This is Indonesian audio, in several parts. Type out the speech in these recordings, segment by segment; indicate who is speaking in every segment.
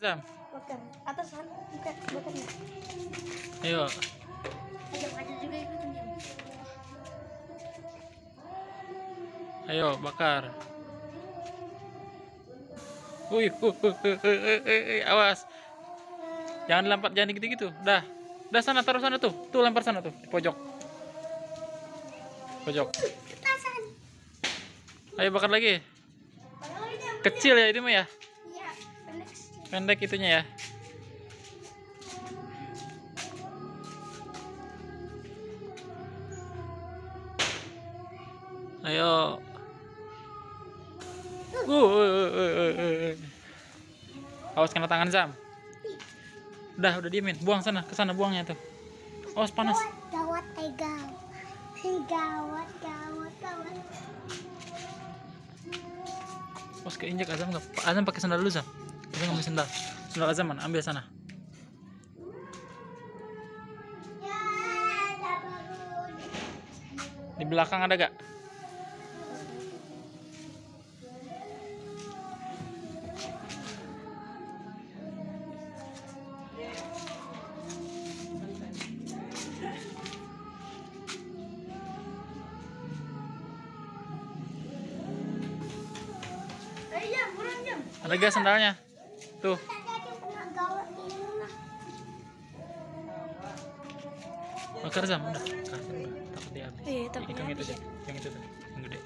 Speaker 1: Zam.
Speaker 2: Bakar. Atasan. Bukan. Bakarnya.
Speaker 1: Ayo.
Speaker 2: Ajak juga ikutin dia.
Speaker 1: Ayo bakar. Awas. Jangan lompat, jangan gitu-gitu. Dah. Dah sana, taruh sana tuh. Tuh lempar sana tuh, di pojok. Pojok.
Speaker 2: Atasan.
Speaker 1: Ayo bakar lagi. Kecil ya ini mah ya.
Speaker 2: Iya,
Speaker 1: Pendek itunya ya. Ayo. Awas kena tangan Zam. Udah diemin. Buang sana, ke sana buangnya tuh. Awas panas.
Speaker 2: Gawat, gawat.
Speaker 1: Awas keinjak Azam enggak? Azam pakai sandal dulu Zam. Azam ngambil sandal. Sandal Azam mana? Ambil sana. Di belakang ada gak? Ada gak sandalnya? Tuh. Bakar Zam, udah. Takut dia habis.
Speaker 2: Iya, takut
Speaker 1: Yang itu
Speaker 2: habis.
Speaker 1: aja. Yang itu tuh, yang gede.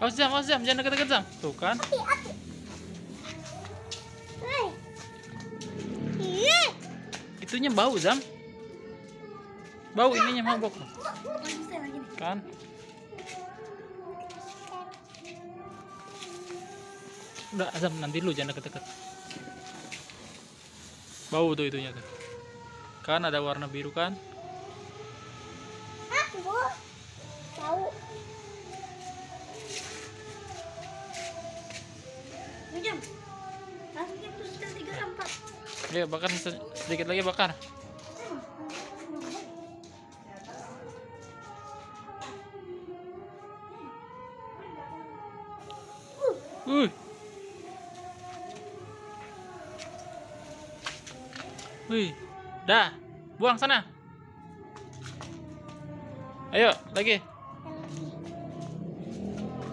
Speaker 1: Awas Zam, jangan deket-deket Zam. Tuh kan. Itunya bau Zam. Bau ininya mabok. Kan. Udah Azam, nanti lu jangan deket-deket. Bau tuh itunya tuh. Kan ada warna biru kan?
Speaker 2: Tahu. Jam. Langsung terus 3 4.
Speaker 1: Ayo bakar sedikit lagi bakar. Wih, dah, buang sana. Ayo lagi.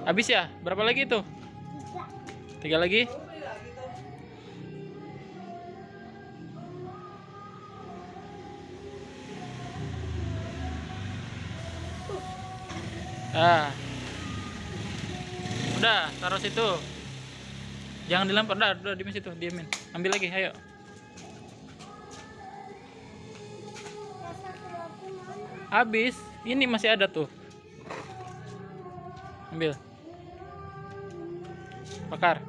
Speaker 1: Habis ya? Berapa lagi tuh? 3 lagi. Udah, taruh situ. Jangan dilempar, udah di situ, diemin. Ambil lagi, ayo. Habis, ini masih ada tuh. Ambil. Bakar.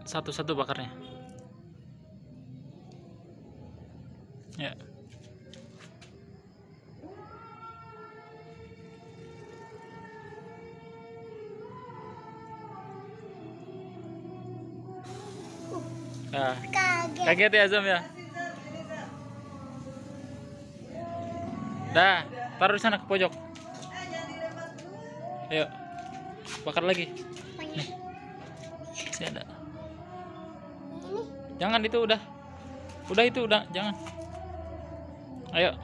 Speaker 1: Satu-satu bakarnya. Ya. Nah, kaget ya Azam ya. Dah, taruh di sana ke pojok. Ayo, bakar lagi. Nih, masih ada. Jangan itu udah itu udah, jangan. Ayo.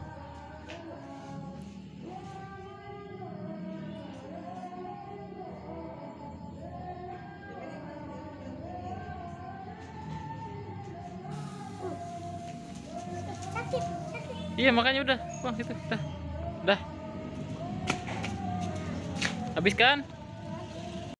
Speaker 2: Sakit.
Speaker 1: Iya makanya udah, wah itu, dah. Habis kan?